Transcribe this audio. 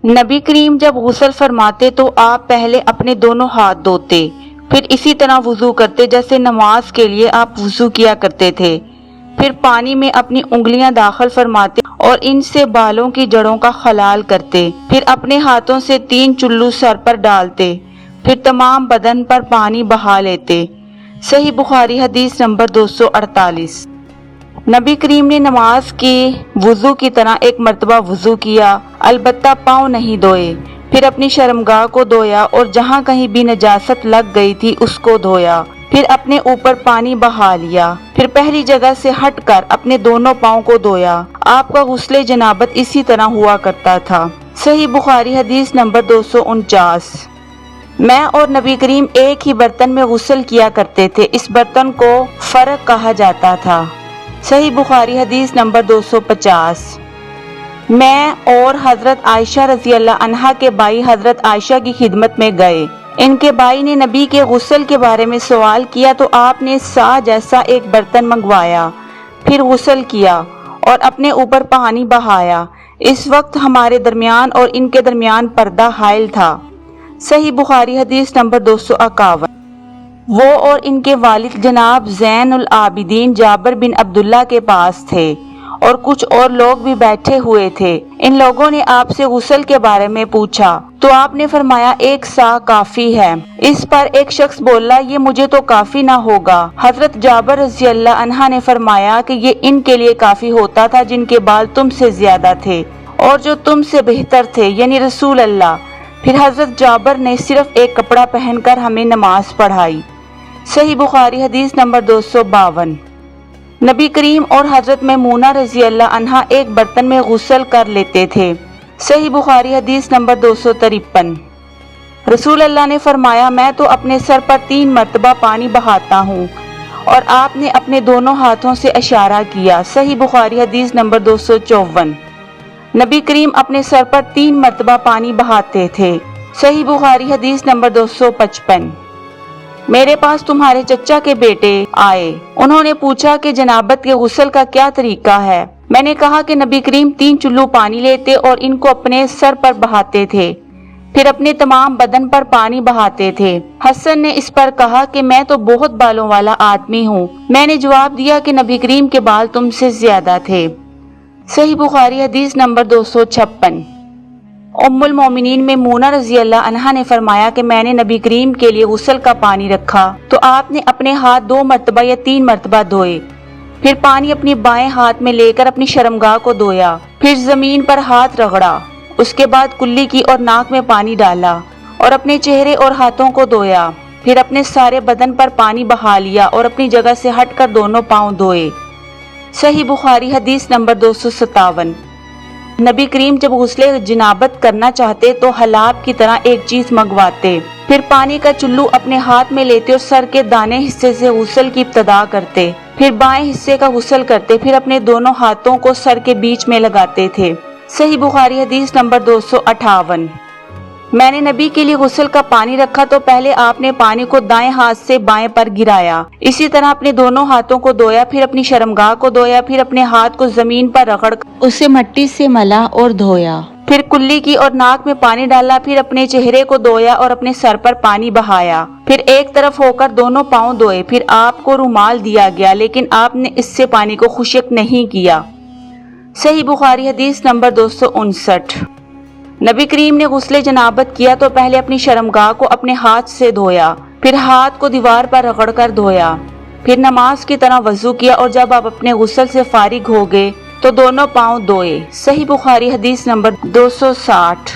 نبی کریم جب غسل فرماتے تو آپ پہلے اپنے دونوں ہاتھ دھوتے، پھر اسی طرح وضو کرتے جیسے نماز کے لیے آپ وضو کیا کرتے تھے۔ پھر پانی میں اپنی انگلیاں داخل فرماتے اور ان سے بالوں کی جڑوں کا خلال کرتے، پھر اپنے ہاتھوں سے 3 چلو سر پر ڈالتے، پھر تمام بدن پر پانی بہا لیتے۔ صحیح بخاری حدیث نمبر 248۔ نبی کریم نے نماز کے وضو کی طرح ایک مرتبہ وضو کیا، البتہ پاؤں نہیں دھوئے، پھر اپنی شرمگاہ کو دھویا اور جہاں کہیں بھی نجاست لگ گئی تھی اس کو دھویا، پھر اپنے اوپر پانی بہا لیا، پھر پہلی جگہ سے ہٹ کر اپنے دونوں پاؤں کو دھویا۔ آپ کا غسل جنابت اسی طرح ہوا کرتا تھا۔ صحیح بخاری حدیث نمبر 249۔ میں اور نبی کریم ایک ہی برتن میں غسل کیا کرتے تھے، اس برتن کو فرق کہا جاتا تھا۔ صحیح بخاری حدیث نمبر 250۔ میں اور حضرت عائشہ رضی اللہ عنہا کے بھائی حضرت عائشہ کی خدمت میں گئے۔ ان کے بھائی نے نبی کے غسل کے بارے میں سوال کیا تو آپ نے سا جیسا ایک برتن منگوایا، پھر غسل کیا اور اپنے اوپر پانی بہایا۔ اس وقت ہمارے درمیان اور ان کے درمیان پردہ حائل تھا۔ صحیح بخاری حدیث نمبر 251۔ وہ اور ان کے والد جناب زین العابدین جابر بن عبداللہ کے پاس تھے اور کچھ اور لوگ بھی بیٹھے ہوئے تھے۔ ان لوگوں نے آپ سے غسل کے بارے میں پوچھا تو آپ نے فرمایا 1 سا کافی ہے۔ اس پر ایک شخص بولا یہ مجھے تو کافی نہ ہوگا۔ حضرت جابر رضی اللہ عنہ نے فرمایا کہ یہ ان کے لیے کافی ہوتا تھا جن کے بال تم سے زیادہ تھے اور جو تم سے بہتر تھے، یعنی رسول اللہ۔ پھر حضرت جابر نے صرف ایک کپڑا پہن کر ہمیں نماز پڑھائی۔ صحیح بخاری حدیث نمبر 252۔ نبی کریم اور حضرت میمونہ رضی اللہ عنہا ایک برتن میں غسل کر لیتے تھے۔ صحیح بخاری حدیث نمبر 253۔ رسول اللہ نے فرمایا میں تو اپنے سر پر 3 مرتبہ پانی بہاتا ہوں، اور آپ نے اپنے دونوں ہاتھوں سے اشارہ کیا۔ صحیح بخاری حدیث نمبر 254۔ نبی کریم اپنے سر پر 3 مرتبہ پانی بہاتے تھے۔ صحیح بخاری حدیث نمبر 255۔ میرے پاس تمہارے چچا کے بیٹے آئے، انہوں نے پوچھا کہ جنابت کے غسل کا کیا طریقہ ہے۔ میں نے کہا کہ نبی کریم 3 چلو پانی لیتے اور ان کو اپنے سر پر بہاتے تھے، پھر اپنے تمام بدن پر پانی بہاتے تھے۔ حسن نے اس پر کہا کہ میں تو بہت بالوں والا آدمی ہوں۔ میں نے جواب دیا کہ نبی کریم کے بال تم سے زیادہ تھے۔ صحیح بخاری حدیث نمبر 256۔ ام المومنین میمونہ رضی اللہ عنہا نے فرمایا کہ میں نے نبی کریم کے لیے غسل کا پانی رکھا تو آپ نے اپنے ہاتھ 2 مرتبہ یا 3 مرتبہ دھوئے، پھر پانی اپنی بائیں ہاتھ میں لے کر اپنی شرمگاہ کو دھویا، پھر زمین پر ہاتھ رگڑا، اس کے بعد کلی کی اور ناک میں پانی ڈالا اور اپنے چہرے اور ہاتھوں کو دھویا، پھر اپنے سارے بدن پر پانی بہا لیا اور اپنی جگہ سے ہٹ کر دونوں پاؤں دھوئے۔ صحیح بخاری حدیث نمبر 257۔ نبی کریم جب غسل جنابت کرنا چاہتے تو حلاب کی طرح ایک چیز منگواتے، پھر پانی کا چلو اپنے ہاتھ میں لیتے اور سر کے دانے حصے سے غسل کی ابتدا کرتے، پھر بائیں حصے کا غسل کرتے، پھر اپنے دونوں ہاتھوں کو سر کے بیچ میں لگاتے تھے۔ صحیح بخاری حدیث نمبر 258۔ میں نے نبی کے لیے غسل کا پانی رکھا تو پہلے آپ نے پانی کو دائیں ہاتھ سے بائیں پر گرایا، اسی طرح اپنے دونوں ہاتھوں کو دھویا، پھر اپنی شرمگاہ کو دھویا، پھر اپنے ہاتھ کو زمین پر رگڑ کر اسے مٹی سے ملا اور دھویا، پھر کلی کی اور ناک میں پانی ڈالا، پھر اپنے چہرے کو دھویا اور اپنے سر پر پانی بہایا، پھر ایک طرف ہو کر دونوں پاؤں دھوئے، پھر آپ کو رومال دیا گیا لیکن آپ نے اس سے پانی کو خشک نہیں کیا۔ صحیح بخاری حدیث نمبر 259۔ نبی کریم نے غسل جنابت کیا تو پہلے اپنی شرمگاہ کو اپنے ہاتھ سے دھویا، پھر ہاتھ کو دیوار پر رگڑ کر دھویا، پھر نماز کی طرح وضو کیا اور جب آپ اپنے غسل سے فارغ ہو گئے تو دونوں پاؤں دھوئے۔ صحیح بخاری حدیث نمبر 260۔